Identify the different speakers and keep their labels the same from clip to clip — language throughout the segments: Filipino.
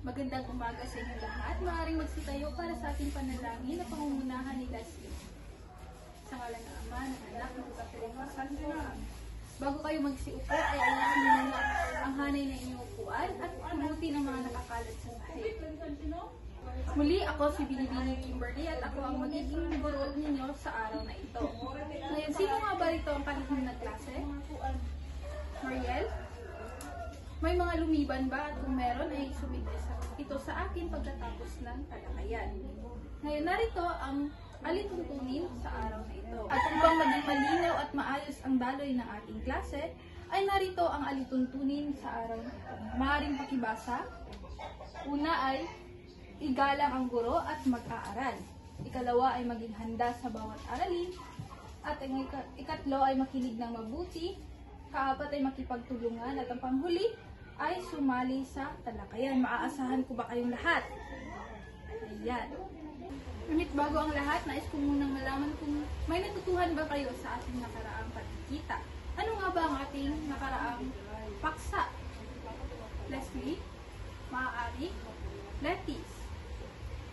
Speaker 1: Magandang umaga sa inyo lahat. Maaaring magsitayo para sa ating panalangin na pangungunahan ni Leslie. Sa ngalan ng Ama, ng Anak, ng Santo. Bago kayo magsiupo, ay ayahin niyo muna ang hanay na inyong upuan at pulutin ang mga nakakalat sa sahig. Muli, ako si Binibini Kimberly at ako ang magiging guro ninyo sa araw na ito. Ngayon, sino nga ba ito ang kahihim na klase? Mariel? May mga lumiban ba at kung meron ay sumigay ito sa akin pagkatapos ng talakayan. Ngayon, narito ang alituntunin sa araw na ito. At upang maging malinaw at maayos ang daloy ng ating klase, ay narito ang alituntunin sa araw na ito. Maaaring pakibasa. Una ay igalang ang guro at mag-aaral. Ikalawa ay maging handa sa bawat aralin. At ang ikatlo ay makinig ng mabuti. Kaapat ay makipagtulungan. At ang panghuli ay sumali sa talakayan. Maaasahan ko ba kayong lahat? Ayan. Ngunit bago ang lahat, nais ko munang malaman kung may natutuhan ba kayo sa ating nakaraang pagkikita. Ano nga ba ang ating nakaraang paksa? Leslie? Maaari? Letis?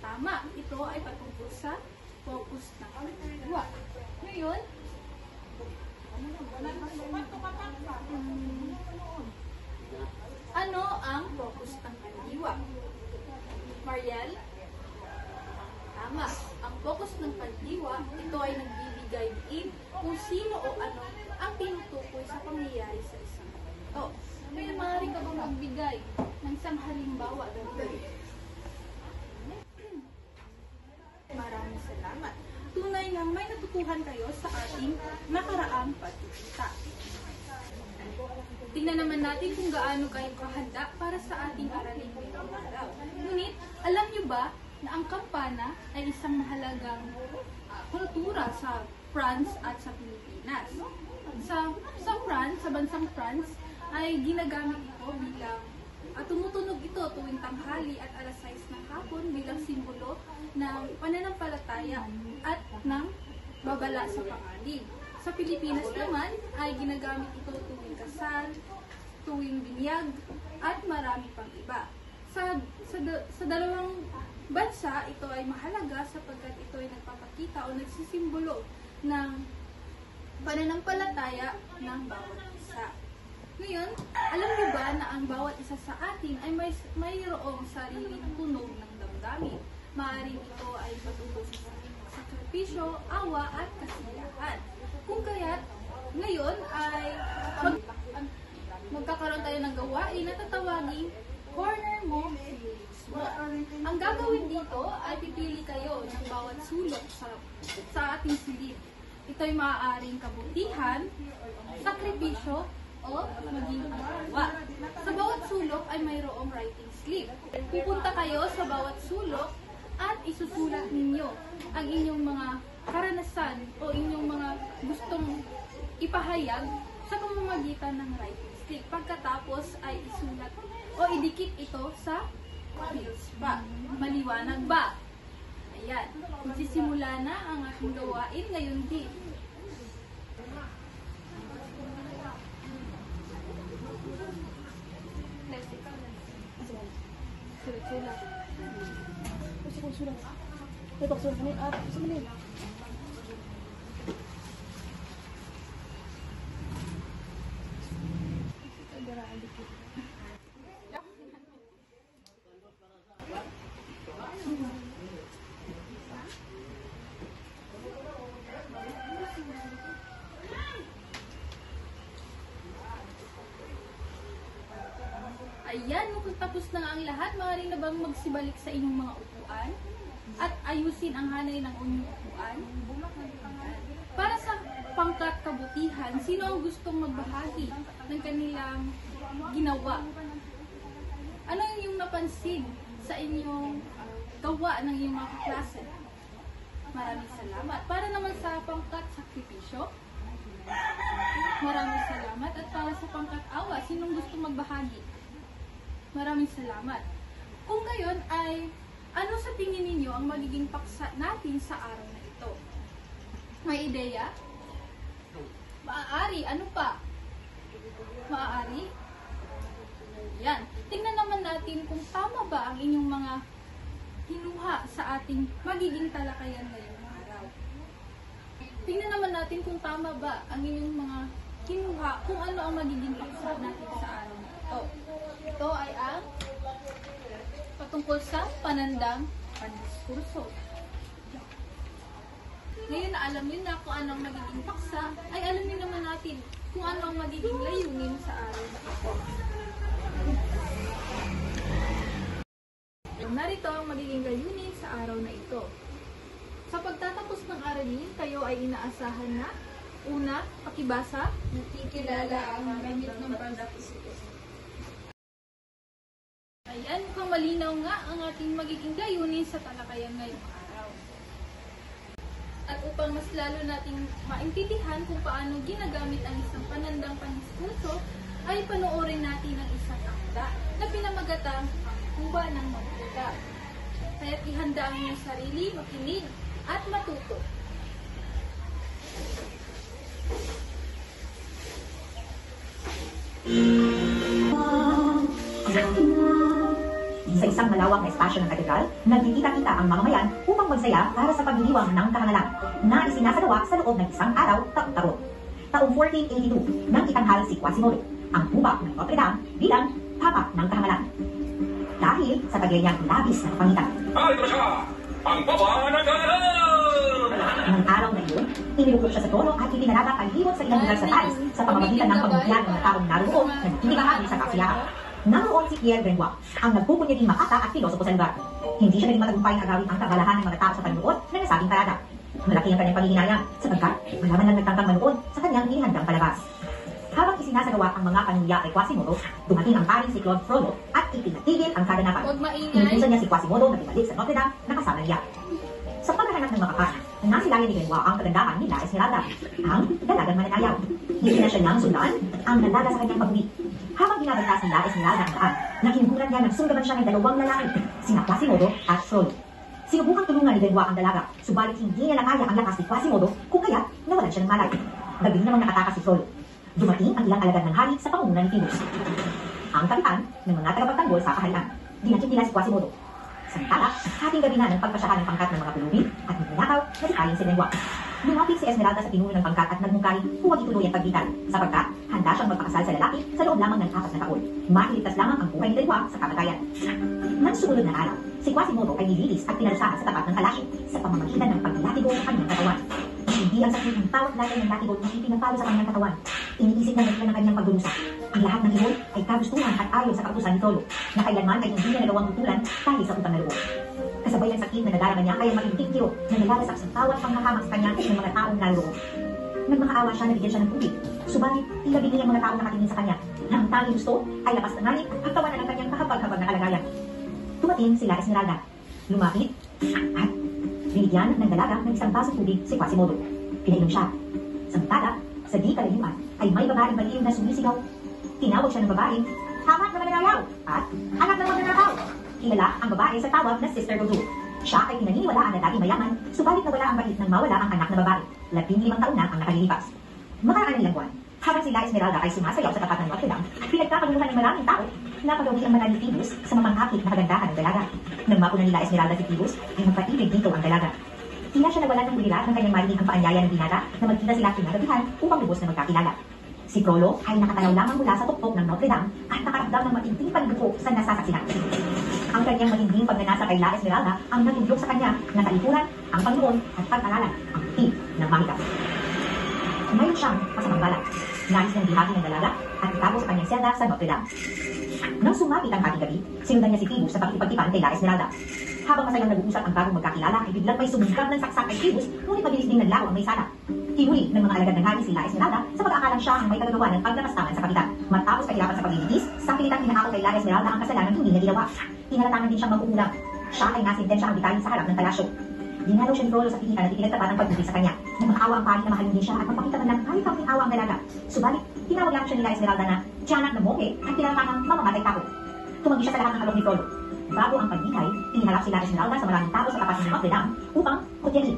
Speaker 1: Tama, ito ay patungkol sa focus ng kaliwa. Ngayon, ano ang focus ng kaliwa? Mariel? Tama, ang focus ng kaliwa, ito ay nagbibigay diin kung sino o ano ang tinutukoy sa pangyayari sa isang tao. Kaya maaari ka bang magbigay ng isang halimbawa dito? Maraming salamat. Tunay ngang may natutuhan kayo sa ating nakaraang pagkikita. Tingnan naman natin kung gaano kayo kahanda para sa ating aralin ngayong araw. Ngunit, alam niyo ba na ang kampana ay isang mahalagang kultura sa France at sa Pilipinas? Sa France, sa bansang France, ay ginagamit ito bilang tumutunog ito tuwing tanghali at alas 6 ng hapon bilang simbolo ng pananampalataya at ng babala sa panganib. Sa Pilipinas naman ay ginagamit ito tuwing kasal, tuwing binyag, at marami pang iba. Sa dalawang bansa, ito ay mahalaga sapagkat ito ay nagpapakita o nagsisimbolo ng pananampalataya ng bawat isa. Ngayon, alam niyo ba na ang bawat isa sa atin ay mayroong sariling tunog ng damdamin? Maaaring ito ay patungkol sa sakripisyo, awa, at kasiyahan. Kung kaya't, ngayon ay magkakaroon tayo ng gawain na tatawaging corner mo, feelings mo. Ang gagawin dito ay pipili kayo ng bawat sulok sa ating silid. Ito ay maaaring kabutihan, sakripisyo, o maging awa. Sa bawat sulok ay mayroong writing slip. Pupunta kayo sa bawat sulok at isusulat ninyo ang inyong mga karanasan o inyong mga gustong ipahayag sa pamamagitan ng writing stick. Pagkatapos ay isulat o idikit ito sa fields pa. Maliwanag ba? Ayan. Magsisimula na ang ating gawain ngayon din. Sulat-sulat. Sulat-sulat. May paksulat ka niya. Isa mo niya. Ayan, mukhang tapos na ang lahat. Maaari na bang magsibalik sa inyong mga upuan at ayusin ang hanay ng inyong upuan? Para sa pangkat kabutihan, sino ang gustong magbahagi ng kanilang ginawa? Ano yung napansin sa inyong gawa ng iyong mga kaklase? Maraming salamat. Para naman sa pangkat sakripisyo, maraming salamat. At para sa pangkat awa, sinong gustong magbahagi? Maraming salamat. Kung gayon ay, ano sa tingin ninyo ang magiging paksa natin sa araw na ito? May ideya? Maaari. Ano pa? Maaari? Yan. Tingnan naman natin natin kung tama ba ang inyong mga kinuha sa ating magiging talakayan ngayong araw. Tingnan naman natin kung tama ba ang inyong mga kinuha kung ano ang magiging paksa natin sa araw na ito. Ito ay ang patungkol sa panandang pandiskurso. Ngayon na alam niyo na kung ano ang magiging paksa, ay alam niyo naman natin kung ano ang magiging layunin sa araw na ito. Narito ang magiging layunin sa araw na ito. Sa pagtatapos ng aralin, kayo ay inaasahan na una, pakibasa, nakikilala ang gamit ng pandiskurso. Ayan, mukhang malinaw nga ang ating magiging layunin sa talakayan ngayong araw. At upang mas lalo nating maintindihan kung paano ginagamit ang isang panandang pandiskurso, ay panoorin natin ang isang akda na pinamagatang Kuba ng Magkuba. Kaya't ihanda ang inyong sarili, makinig at matuto.
Speaker 2: Sa isang malawak na espasyo ng katedral, nagkikita-kita ang mamamayan upang magsaya para sa pagdiriwang ng kahangalan na isinasagawa sa loob ng isang araw taon-taon. Taong 1482, nang itanghal si Quasimodo, ang Kuba ng Notre Dame bilang Papa ng Kahangalan. Dahil sa taglay niyang labis na kapangitan.
Speaker 3: Ito siya! Ang Papa ng Kahangalan!
Speaker 2: Nang araw na iyon, inilukok siya sa trono at ipinalaga palibot sa ilang lugar sa Paris sa pamamagitan ng pamilya ng mga taong naroon na nagkikibahagi sa kasiyahan. Naroon si Pierre Benoit, ang nagpupunyaging makata at filosopo sa lugar. Hindi siya naging matagumpay na agawin ang kagalahan ng mga tao sa panunood na nasabing parada. Malaki ang kanyang panghihinayang sapagkat malaman lang nagtangkang manood sa kanyang inihandang palabas. Habang isinasagawa ang mga panuya kay Quasimodo, dumating ang paring si Claude Frollo at ipinatigil ang kaganapan. Inutusan niya si Quasimodo na bumalik sa Notre Dame na kasama niya. Sa paghahanap ng makakas, nasilayan ni Benoit ang kagandahan ni La Esmeralda, ang dalagang mananayaw. Isinasya niyang sundan ang dalaga sa kanyang pag-uwi. Habang binabantas ni La Esmeralda ang daan, nakinukulan niya ng sundaban siya ng dalawang lalaki, sina Quasimodo at Frollo. Sinubukang tulungan ni Benoit ang dalaga, subalit hindi niya nakaya ang lakas ni Quasimodo kung kaya nawalan siya ng malay. Gabi namang nakatakas si Frollo. Dumating ang ilang alagad ng hari sa pangunguna ni Phoebus, ang kapitan ng mga tagapagtanggol sa kaharian. Dinakip nila si Quasimodo. Samantala, hating gabi na ng pagpasyahan ng pangkat ng mga pulubi at ninakaw na si Kaling si Benoit. Lumapit si Esmeralda sa pinuno ng pangkat at nagmungkahi kung wag ituloy ang pagbitan, sapagkat handa siyang magpakasal sa lalaki sa loob lamang ng 4 na taon. Mailigtas lamang ang buhay ni Benoit sa kamatayan. Nang sumunod na araw, si Quasimodo ay nililis at pinarusahan sa tapat ng kalasyo sa pamamagitan ng paglatigo ng kanyang katawan. Hindi ang sakit ng tawat lalay ng latigo na ipinapalo sa kanyang katawan. Iniisip na nagla ng kanyang pagdurusa. Ang lahat ng iyon ay kagustuhan at ayon sa kautusan ni Frollo, na kailanman ay hindi niya nagawang tutulan dahil sa utang na loob. Kasabay ang sakit na nadarama niya ay ang makinting kiro na nalalasap sa tawat panghahamak sa kanya ng mga taong naroon. Nagmakaawa siya na bigyan siya ng tubig, subalit tila binili ang mga taong nakatingin sa kanya na ang tanging gusto ay lakas ng langit at kawanan ng kanyang kahabag-habag na kalagayan. Tumating si La Esmeralda, lumapit at binigyan ng dalaga ng isang basong tubig si Quasimodo. Pinainom siya. Samantala, sa di kalayuan ay may babaeng baliw na sumisigaw. Tinawag siya ng babaeng, "Hamak na mananayaw!" at "Anak na magnanakaw!" Kilala ang babae sa tawag na Sister Dodo. Siya ay pinaniniwalaan na dating mayaman, subalit nawala ang bait nang mawala ang anak na babae. 15 taon na ang nakalilipas. Makaraan ng ilang buwan, habang si La Esmeralda ay sumasayaw sa tapat ng Notre Dame, pinagkakaluhan ng maraming tao na pagawin ang mata ni Phoebus sa mamangakit na kagandahan ng dalaga. Nang mapuna ni La Esmeralda si Phoebus, ay magpaibig dito ang dalaga. Tila siya nawalan ng bulirat ng kanyang marinig ang paanyaya ng binata na magkita sila kinagabihan upang lubos na magkakilala. Si Frollo ay nakatanaw lamang mula sa tuktok ng Notre Dame at nakaramdam ng matinding pagdupo sa nasasaksihan. Ang kanyang matinding pagnanasa kay La Esmeralda ang natudlok sa kanya na kalipuran, ang Panginoon at pag-aralan ang tip ng mahika. Ngayon siyang masamang balak. Nais ng bihagi ng dalaga at itago sa kanyang selda sa Notre Dame. Nang sumapit ang hating gabi, sinundan niya si Phoebus sa pakikipagtipan kay La Esmeralda. Habang masayang nag-uusap ang bagong magkakilala, ay biglang may sumungkab ng saksak kay Phoebus, ngunit mabilis ding naglaho ang may sala. Hinuli ng mga alagad ng hari si La Esmeralda sa pag-aakalang siya ang may kagagawa ng paglalastaman sa kapitan. Matapos kahirapan sa paglilitis, sa pilitan inaako kay La Esmeralda ang kasalanan hindi niya ginawa. Tinalatangan din siyang mag-uulam. Siya ay nasintensya ang bitayin sa harap ng palasyo. Dinalaw siya ni Frollo sa pilitan at ipinagtapat ang pag-ibig sa kanya. Nagmakaawa ang pari na mahalin din siya at magpakita man lang kahit ang awa ang dalaga. Subalit, tinawag lang siya ni La Esmeralda na tiyanak na moke at tinalatangang mamamatay tao. Tumagi siya sa lahat ng alok ni Frollo. Bago ang pagbigay, iniharap si La Esmeralda sa maraming tao sa tapat ng Notre Dame upang kutyanin.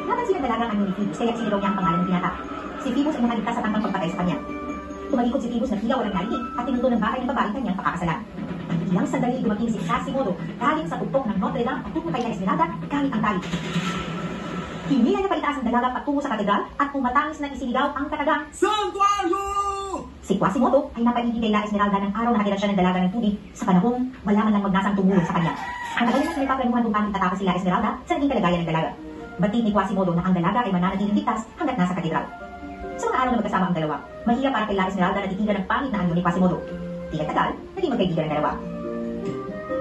Speaker 2: Napansin ang dalagang anyo ni Phoebus kaya sinigaw niya ang pangalan ng binata. Si Phoebus ay nakaligtas sa tangkang pagpatay sa kanya. Tumalikod si Phoebus na tila walang narinig at tinuto ng bahay ng babae kanyang pakakasalan. Ilang sandali dumating si Quasimodo galing sa tuktok ng Notre Dame patungo kay La Esmeralda gamit ang tali. Hinila niya palitaas ang dalaga patungo sa katedral at pumatangis na isinigaw ang katagang
Speaker 4: Santuario!
Speaker 2: si Quasimodo ay napaligid kay La Esmeralda ng araw na hatira siya ng dalaga ng tubig sa panahong wala man lang magnasang tumulong sa kanya. Ang tagal na pinagpaplanuhan kung paano itatapos si La Esmeralda sa naging kalagayan ng dalaga. Batid ni Quasimodo na ang dalaga ay mananatiling ligtas hanggat nasa katedral. Sa mga araw na magkasama ang dalawa, mahirap para kay La Esmeralda na titigan ng pangit na anyo ni Quasimodo. Tingnan tagal, naging magkaibigan ang dalawa.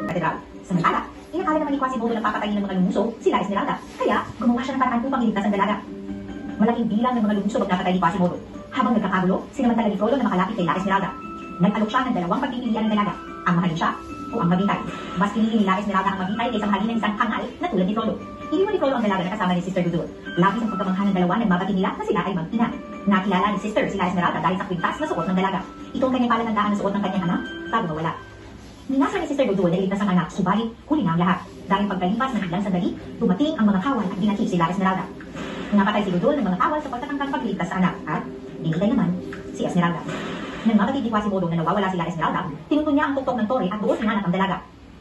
Speaker 2: Katedral. Samantala, inakala naman ni Quasimodo na papatayin ng mga lumuso si La Esmeralda, kaya gumawa siya ng paraan upang iligtas ang dalaga. Malaking bilang ng mga lumuso ang napatay ni Quasimodo. Habang nagkakagulo, sinamantala ni Frollo na makalapit kay La Esmeralda. Nag-alok siya ng dalawang pagpipilian ng dalaga, ang mahalin siya o ang maghintay. Mas pinili ni La Esmeralda ang maghintay kaysa mahalin ng isang hangal na tulad ni Frollo. Iniwan ni Frollo ang dalaga na kasama ni Sister Gudul. Labis ang pagkamangha ng dalawa nang mabati nila na sila ay mag-ina. Nakilala ni Sister si La Esmeralda dahil sa kwintas na suot ng dalaga. Ito ang kanyang palatandaan na suot ng kanyang anak bago mawala. Minasa ni Sister Gudul na iligtas ang anak, subalit huli na ang lahat. Dahil pagkalipas ng ilang sandali, dumating ang mga kawal at dinatid si La Esmeralda. Napatay si Gudul ng mga kawal sa pagtatangkang pagliligtas sa anak at binigay naman si Esmeralda. Nang mabatid ni Quasimodo na nawawala si La Esmeralda, tinuntun niya ang tuktok ng tore at doon hinanap ang dalaga.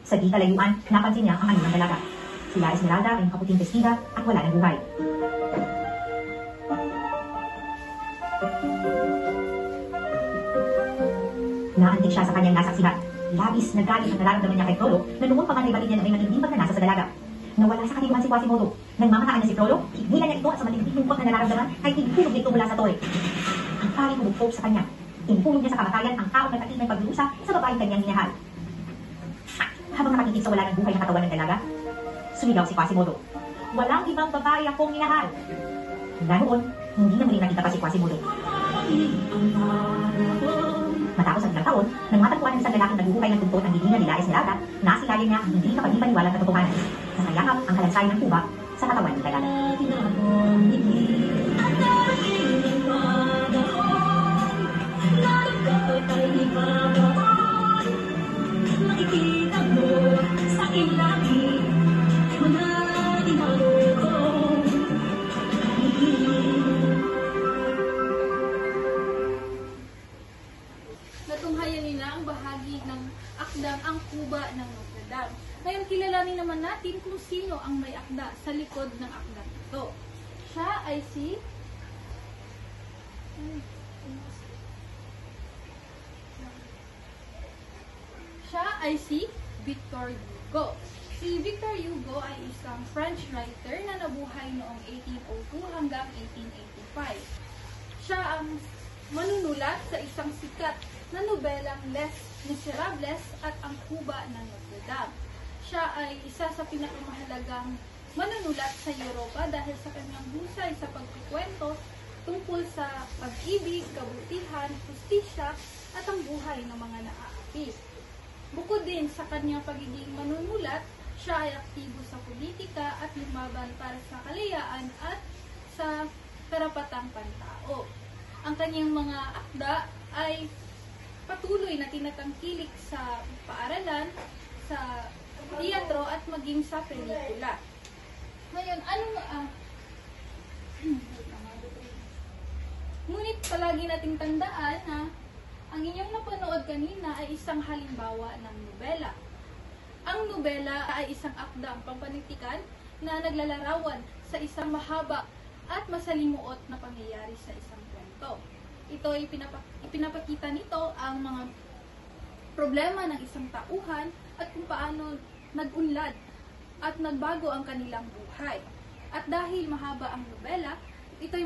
Speaker 2: Sa di kalayuan, napansin niya ang anyo ng dalaga. Si La Esmeralda ay nakaputing testiga at wala ng buhay. Naantig siya sa kanyang nasaksihan. Labis na galit ang nararamdaman niya kay Frollo na noon pa man ay batid niya na may matinding pagnanasa sa dalaga. Nawala sa katiguan si Quasimodo. Nang mamataan niya si Frollo, hignilan niya ito at sa matinding lungkot na nararamdaman ay tinipulog nito mula sa tore. Ang paling humugpog sa kanya. Tinipulog niya sa kamatayan ang taong nagkatid ng paglusa sa babaeng kanyang minahal. Habang nakatingin sa wala ng buhay na katawan ng dalaga, sumigaw si Quasimodo. Walang ibang babae akong minahal. Mula noon, hindi na muli nakita pa si Quasimodo. Matapos ang ilang taon, nang matagpuan ng isang lalaking naghuhukay ng tungkol ang hilinga ni La Esmeralda, nasilayan niya ang hindi kapag-ipaniwalang katotohanan. Nasayakap ang kalansay ng tuba sa katawan ng dalaga.
Speaker 5: Nakikita mo sa akin lagi, mga tinalo ko.
Speaker 1: Natunghayan nila ang bahagi ng akdang ang kuba ng Notre Dame. Ngayon, kilalanin naman natin kung sino ang may akda sa likod ng akdang ito. Siya ay si... Siya ay si Victor Hugo. Si Victor Hugo ay isang French writer na nabuhay noong 1802 hanggang 1885. Siya ang manunulat sa isang sikat na nobelang Les Miserables at Ang Kuba ng Notre Dame. Siya ay isa sa pinakamahalagang manunulat sa Europa dahil sa kanyang husay sa pagkukwento tungkol sa pag-ibig, kabutihan, justisya at ang buhay ng mga naaapi. Bukod din sa kanyang pagiging manunulat, siya ay aktibo sa politika at lumaban para sa kalayaan at sa karapatang pantao. Ang kanyang mga akda ay patuloy na tinatangkilik sa paaralan, sa teatro at maging sa pelikula. Ngayon, ngunit palagi nating tandaan na ang inyong napanood kanina ay isang halimbawa ng nobela. Ang nobela ay isang akdang pampanitikan na naglalarawan sa isang mahaba at masalimuot na pangyayari sa isang kwento. Ito ay ipinapakita nito ang mga problema ng isang tauhan at kung paano nag-unlad at nagbago ang kanilang buhay. At dahil mahaba ang nobela, ito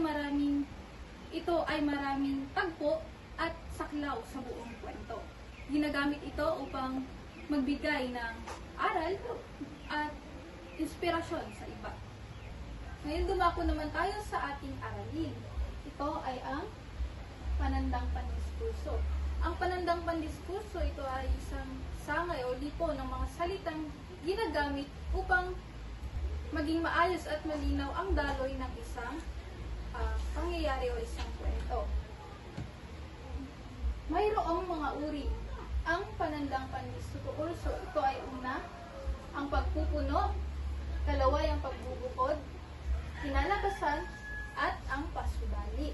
Speaker 1: ay maraming tagpo at saklaw sa buong kwento. Ginagamit ito upang magbigay ng aral at inspirasyon sa iba. Ngayon dumako naman tayo sa ating aralin. Ito ay ang panandang pandiskurso. Ang panandang pandiskurso, ito ay isang sangay o lipo ng mga salitang ginagamit upang maging maayos at malinaw ang daloy ng isang pangyayari o isang kwento. Mayroong mga uri. Ang panandang pandiskurso, ito ay una, ang pagpupuno, kalaway ang pagbubukod, kinalakasan, at ang pasubali.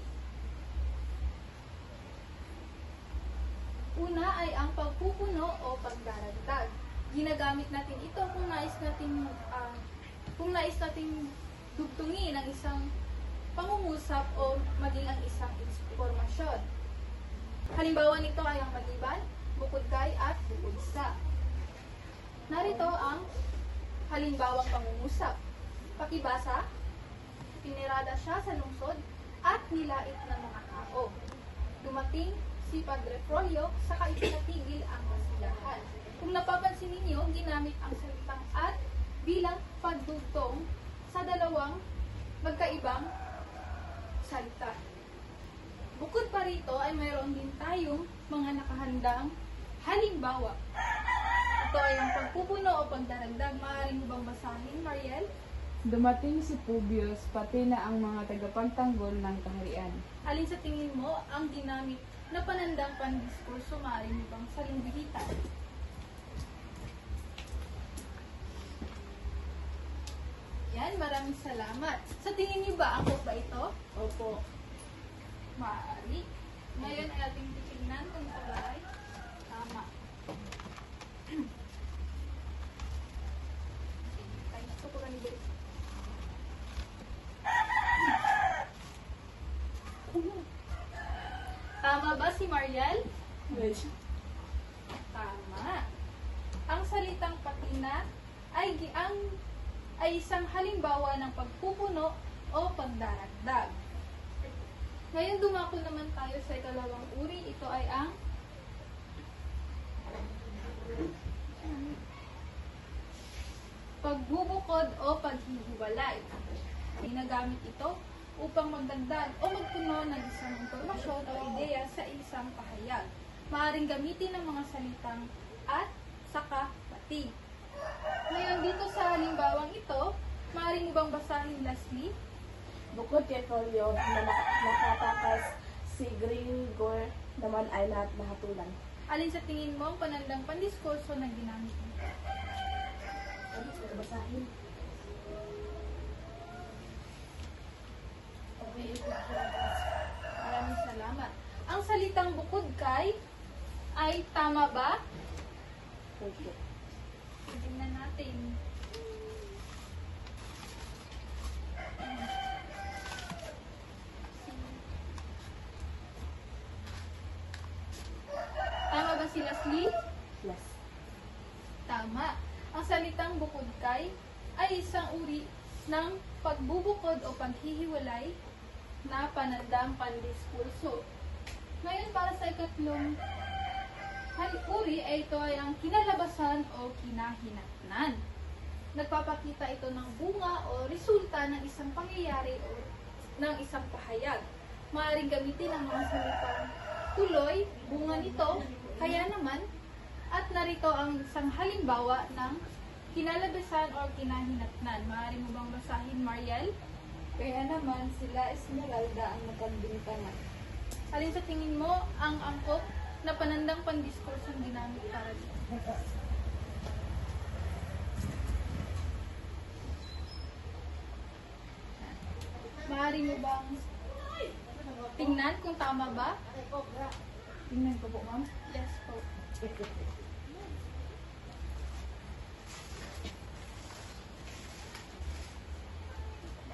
Speaker 1: Una ay ang pagpupuno o pagdaragdag. Ginagamit natin ito kung nais nating dugtungin ang isang pangungusap o maging ang isang informasyon. Halimbawa nito ay ang maliban, bukod kay at bukod sa. Narito ang halimbawang pangungusap. Pakibasa, pinirada siya sa lungsod at nilait ng mga tao. Dumating si Padre Froyo saka ipinatigil ang kasiyahan. Kung napapansin ninyo, ginamit ang salitang at bilang pagdugtong sa dalawang magkaibang salita. Bukod pa rito ay mayroon din tayong mga nakahandang halimbawa. Ito ay ang pagpupuno o pagdaragdag. Maaari mo bang basahin, Mariel?
Speaker 4: Dumating si Publius, pati na ang mga tagapagtanggol ng kaharian.
Speaker 1: Alin sa tingin mo ang ginamit na panandang pandiskurso? Maaari mo bang salunggihitan? Yan, maraming salamat. Sa tingin niyo ba, angkop ba ito?
Speaker 4: Opo.
Speaker 1: Maaari. Ngayon ay ating titignan kung ito ay tama. Ay, ito ko ni Beth. Tama ba si Mariel? Tama. Ang salitang patina ay isang halimbawa ng pagpupuno o pagdaragdag. Ngayon dumako naman tayo sa ikalawang uri. Ito ay ang pagbubukod o paghihiwalay. Ginagamit ito upang magdagdag o magpuno ng isang impormasyon o ideya sa isang pahayag. Maaaring gamitin ng mga salitang at, saka, pati. Ngayon dito sa halimbawang ito, maaari mo bang basahin, Leslie?
Speaker 6: Bukod kay Folio na nakatakas, si Gregor naman ay nahatulan.
Speaker 1: Alin sa tingin mo ang panandang pandiskurso na ginamit mo?
Speaker 6: Ano sa basahin?
Speaker 1: Okay, maraming salamat. Ang salitang bukod kay ay tama ba?
Speaker 6: Opo.
Speaker 1: Tingnan natin. Tama ba si Leslie?
Speaker 6: Yes.
Speaker 1: Tama. Ang salitang bukod kay ay isang uri ng pagbubukod o paghihiwalay na panandang pandiskurso. Ngayon para sa ikatlong uri ay ito ay ang kinalabasan o kinahinatnan. Nagpapakita ito ng bunga o resulta ng isang pangyayari o ng isang pahayag. Maaaring gamitin ang mga salitang tuloy, bunga nito, kaya naman, at narito ang isang halimbawa ng kinalabasan o kinahinatnan. Maaari mo bang basahin, Mariel?
Speaker 4: Kaya naman sila Esmeralda ang napagbintangan.
Speaker 1: Alin sa tingin mo ang angkop na panandang pandiskursong ginamit para dito? Maaari mo bang tingnan kung tama ba?
Speaker 4: Tingnan ko po, ma'am.
Speaker 1: Yes po.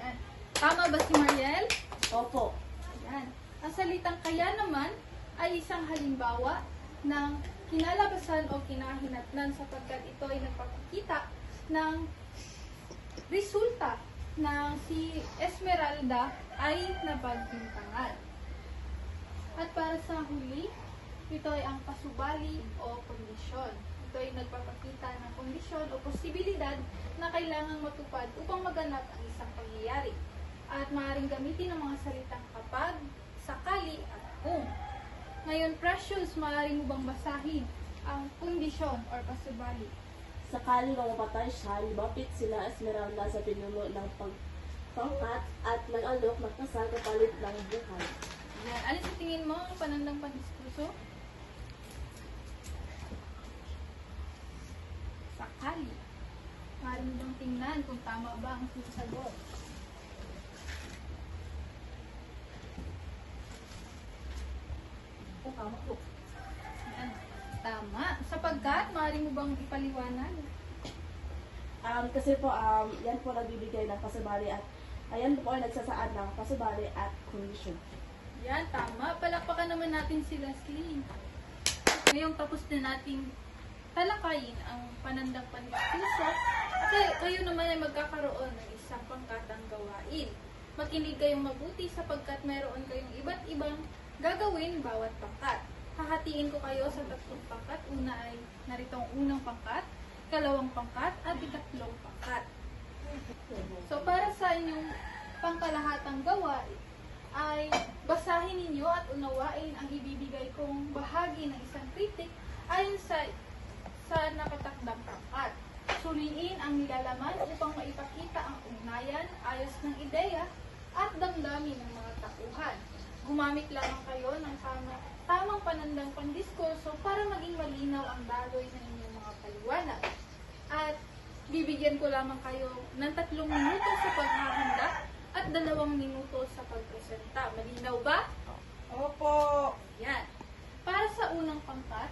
Speaker 1: Yan. Tama ba si Mariel?
Speaker 6: Opo.
Speaker 1: Yan. Ang salitang kaya naman ay isang halimbawa ng kinalabasan o kinahinatnan sapagkat ito ay nagpapakita ng resulta na si Esmeralda ay napagbintangan. At para sa huli, ito ay ang pasubali o kondisyon. Ito ay nagpapakita ng kondisyon o posibilidad na kailangang matupad upang maganap ang isang pangyayari. At maaaring gamitin ang mga salitang kapag, sakali, at kung. Ngayon, Precious, maaari mo bang basahin ang kondisyon or pasubali?
Speaker 6: Sakali mamapatay siya, lumapit sila Esmeralda sa pinuno ng pangkat at nag-alok ng kasal kapalit ng buhay.
Speaker 1: Yan. Alin sa tingin mo ang panandang pandiskurso? Sakali. Maaari mo bang tingnan kung tama ba ang sasagot?
Speaker 6: Tama po.
Speaker 1: Yan. tama. Sapagkat, maaari mo bang ipaliwanag?
Speaker 6: Kasi po, yan po nagbibigay ng pasubali at ayan po ay nagsasaad ng pasubali at kondisyon.
Speaker 1: Yan, tama. Palakpakan naman natin si Leslie. Ngayong tapos na nating talakayin ang panandang pandiskurso, kayo naman ay magkakaroon ng isang pangkatang gawain. Makinig kayong mabuti sapagkat mayroon kayong iba't ibang gagawin bawat pangkat. Hahatiin ko kayo sa 3 pangkat. Una ay narito ang unang pangkat, kalawang pangkat, at ikatlong pangkat. So, para sa inyong pangkalahatang gawain, ay basahin ninyo at unawain ang ibibigay kong bahagi ng isang kritik ayon sa nakatakdang pangkat. Suliin ang nilalaman upang maipakita ang ugnayan, ayos ng ideya, at damdamin ng mga tauhan. Gumamit lamang kayo ng tamang panandang pandiskurso para maging malinaw ang daloy ng inyong mga paliwanag. At bibigyan ko lamang kayo ng 3 minuto sa paghahanda at 2 minuto sa pagpresenta. Malinaw ba?
Speaker 6: Opo!
Speaker 1: Yan. Para sa unang pangkat,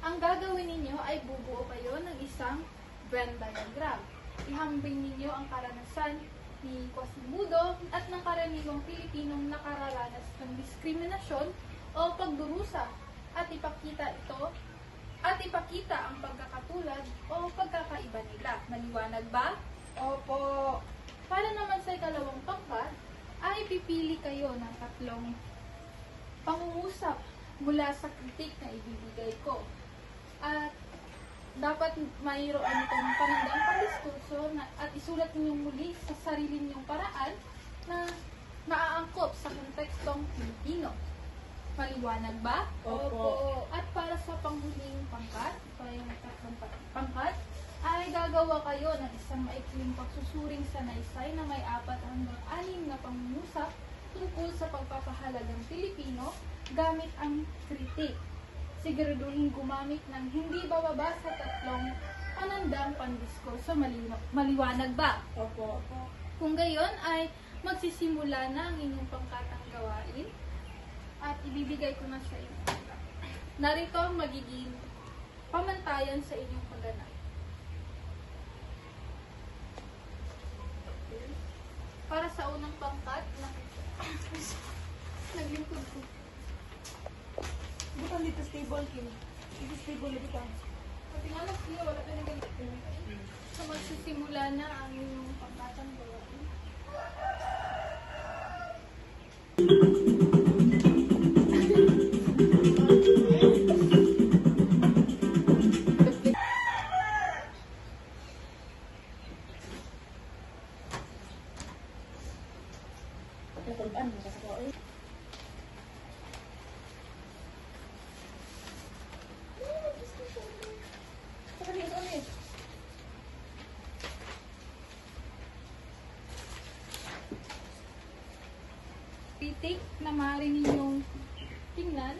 Speaker 1: ang gagawin ninyo ay bubuo kayo ng isang Venn diagram. Ihambing ninyo ang karanasan ni Quasimodo at ng karaniwang Pilipinong nakararanas ng diskriminasyon o pagdurusa at ipakita ang pagkakatulad o pagkakaiba nila. Maliwanag ba?
Speaker 6: Opo!
Speaker 1: Para naman sa ikalawang pangkat, ay pipili kayo ng 3 pangungusap mula sa kritik na ibibigay ko. At dapat mayroon itong panandang pandiskurso at isulat ninyong muli sa sarili ninyong paraan na maaangkop sa kontekstong Pilipino. Maliwanag ba?
Speaker 6: Opo.
Speaker 1: At para sa panghuling pangkat, pangkat, ay gagawa kayo ng isang maikling pagsusuring sa naysay na may 4 hanggang 6 na pangungusap tungkol sa pagpapahalagang Pilipino gamit ang kritik. Siguraduhin gumamit ng hindi bababa sa 3 panandang pandiskurso. Maliwanag ba?
Speaker 6: Opo.
Speaker 1: Kung gayon ay magsisimula na ang inyong pangkatang gawain at ibibigay ko na sa inyo. Narito ang magiging pamantayan sa inyong pagganap. Para sa unang pangkat, naglingkod ko.
Speaker 6: Bukan dito stable, Kim. Dito stable na dito.
Speaker 1: Pati nga lang siya, wala ka na ganito. So, magsisimula na ang inyong pangkatang gawain.
Speaker 6: Natulbaan mo kasi ko.
Speaker 1: Kritik na maaari ninyong tingnan.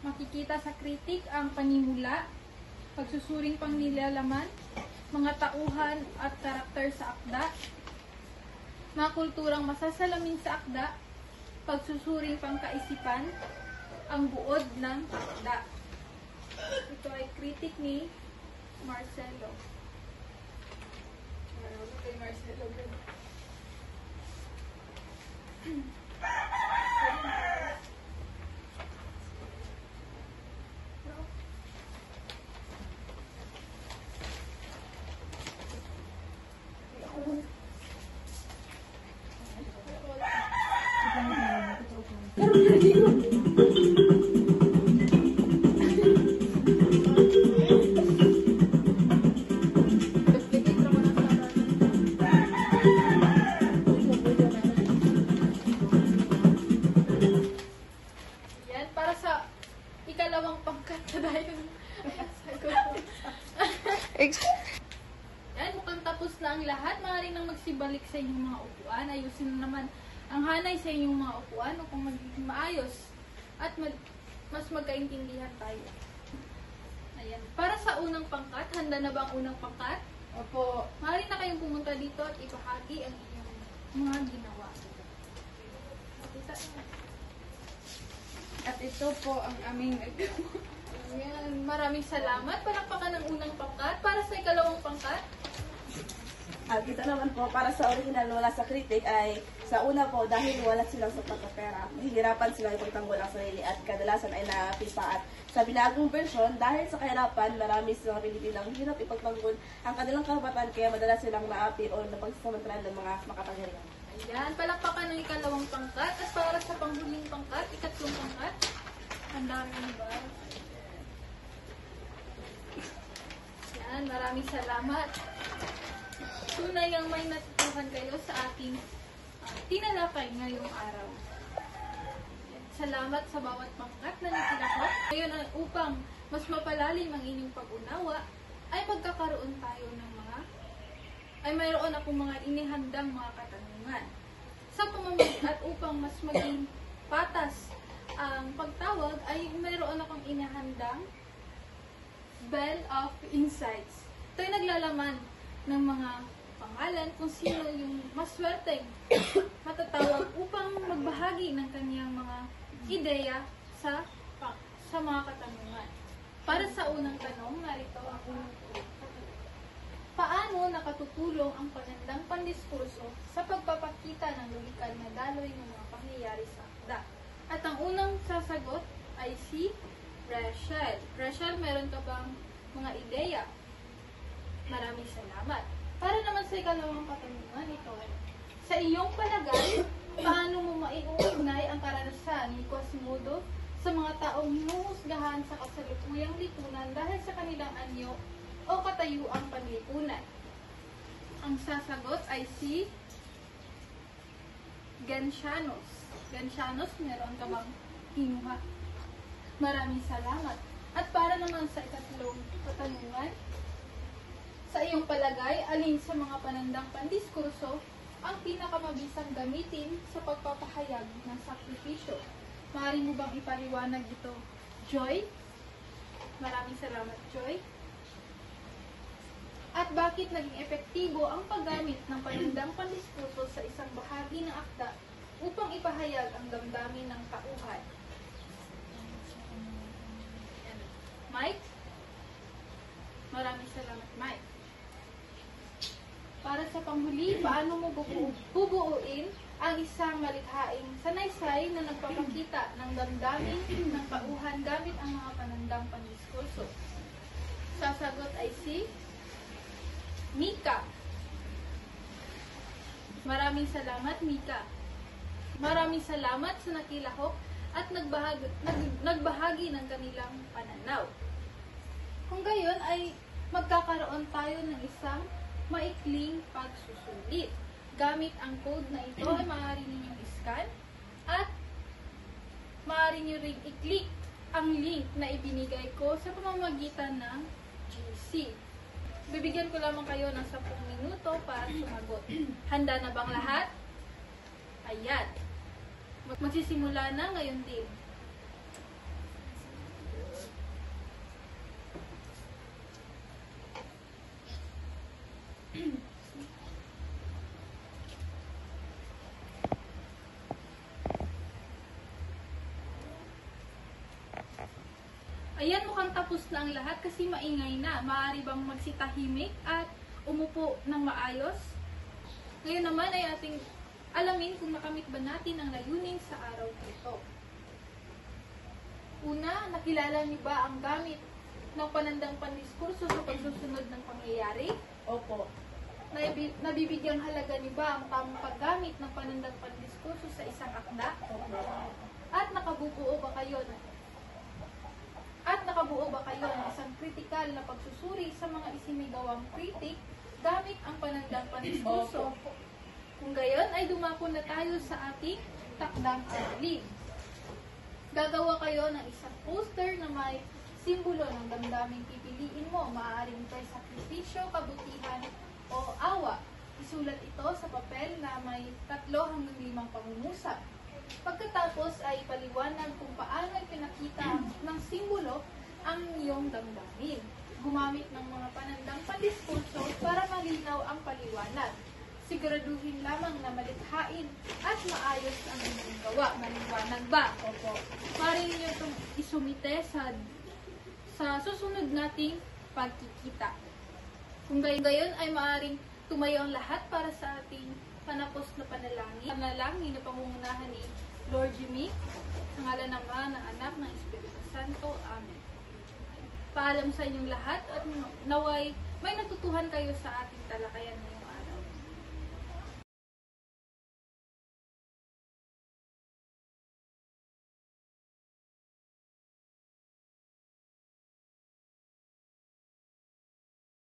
Speaker 1: Makikita sa kritik ang panimula, pagsusuring pang nilalaman, mga tauhan at karakter sa akda, mga kulturang masasalamin sa akda, pagsusuring pang kaisipan, ang buod ng akda. Ito ay kritik ni Marcelo. Ano kay Marcelo? Yan, para sa ikalawang pangkat na dahil yan, mukhang tapos na ang lahat. Maaaring nang magsibalik sa inyong mga upuan. Ayusin na naman ang hanay sa inyong mga upuan upang magiging maayos at mas magkaintindihan tayo. Ayan. Para sa unang pangkat, handa na ba ang unang pangkat?
Speaker 6: Opo.
Speaker 1: Maaaring na kayong pumunta pumunta dito at ibahagi ang iyong mga ginawa. Pakita mo.
Speaker 4: At ito po ang aming
Speaker 1: Ayan, maraming salamat. Palakpakan ng unang pangkat. Para sa ikalawang pangkat,
Speaker 6: At ito naman po, para sa original wala sa critic ay sa una po dahil wala silang sapat na pera. Nahihirapan sila ipagtanggol ang sarili at kadalasan ay napipa. At sa binagong version, dahil sa kahirapan, marami silang Pilipinang hirap ipagtanggol ang kanilang karapatan kaya madalas silang naapi o napagsasamantalan ng mga makapangyarihan.
Speaker 1: ayan, palakpakan ng ikalawang pangkat. At para sa panghuling pangkat, ikatlong pangkat, handa rin ba? Ayan, maraming salamat. Tunay ang may natutuhan kayo sa ating tinalakay ngayong araw. Salamat sa bawat pangkat na natinakot. Ngayon ay upang mas mapalalim ang inyong pag-unawa, ay magkakaroon tayo ng mayroon akong mga inihandang mga katanungan. Sa pamamagitan at upang mas maging patas ang pagtawag, ay mayroon akong inihandang Bell of Insights. Ito'y naglalaman ng mga pangalan kung sino yung maswerteng matatawag upang magbahagi ng kanyang mga ideya sa mga katanungan. Para sa unang tanong, narito ang unang tanong. Paano nakatutulong ang panandang pandiskurso sa pagpapakita ng lolikal na daloy ng mga pangyayari sa akda? At ang unang sasagot ay si Rachel. Rachel, meron ka bang mga ideya? Maraming salamat. Para naman sa ikalawang katanungan, ito ay, sa iyong palagay, paano mo maiuugnay ang karanasan ni Quasimodo sa mga taong hinuhusgahan sa kasalukuyang lipunan dahil sa kanilang anyo o katayuang panlipunan? Ang sasagot ay si Gentianos. Gentianos, meron ka bang hinuha? Maraming salamat. At para naman sa ikatlong katanungan, sa iyong palagay, alin sa mga panandang pandiskurso ang pinakamabisang gamitin sa pagpapahayag ng sakripisyo? Maaari mo bang ipaliwanag ito, Joy? Maraming salamat, Joy. At bakit naging epektibo ang paggamit ng panandang pandiskurso sa isang bahagi ng akda upang ipahayag ang damdamin ng tauhan? Mike? Maraming salamat, Mike. Para sa panghuli, paano mo bubuuin ang isang malikhaing sanaysay na nagpapakita ng damdamin ng tauhan gamit ang mga panandang pandiskurso? Sasagot ay si Mika. Maraming salamat, Mika. Maraming salamat sa nakilahok at nagbahagi ng kanilang pananaw. Kung gayon ay magkakaroon tayo ng isang maikling pagsusulit. Gamit ang code na ito ay maaari ninyong i-scan at maaari nyo ring i-click ang link na ibinigay ko sa pamamagitan ng GC. Bibigyan ko lamang kayo ng 10 minuto para sumagot. Handa na bang lahat? Ayan. Magsisimula na ngayon din. Ayan, mukhang tapos na ang lahat kasi maingay na. Maaari bang magsitahimik at umupo ng maayos? Ngayon naman ay ating alamin kung nakamit ba natin ang layunin sa araw na ito. Una, nakilala niyo ba ang gamit ng panandang pandiskurso sa pagsusunod ng pangyayari?
Speaker 6: Opo.
Speaker 1: Nabibigyang halaga niyo ba ang tamang paggamit ng panandang pandiskurso sa isang akda?
Speaker 6: Opo.
Speaker 1: At nakabuo ba kayo ng isang kritikal na pagsusuri sa mga isinigawang kritik gamit ang panandang pandiskurso? Kung gayon, ay dumako na tayo sa ating takdang aralin. Gagawa kayo ng isang poster na may simbolo ng damdaming pipiliin mo. Maaaring ito'y sakripisyo, kabutihan, o awa. Isulat ito sa papel na may 3 hanggang 5 pangungusap. Pagkatapos ay paliwanag kung paano pinakita ng simbolo ang iyong damdamin. gumamit ng mga panandang pandiskurso para malinaw ang paliwanag. Siguraduhin lamang na malikhain at maayos ang inyong gawa. Maliwanag ba? Opo. Maaari ninyo itong isumite sa susunod nating pagkikita. Kung gayon ay maaaring tumayo ang lahat para sa ating panapos na panalangin. Panalangin na pangungunahan ni Lord Jimmy, sa ngalan ng Ama, ng Anak, ng Espiritu Santo. Amen. Paalam sa inyong lahat at naway may natutuhan kayo sa ating talakayan ngayon.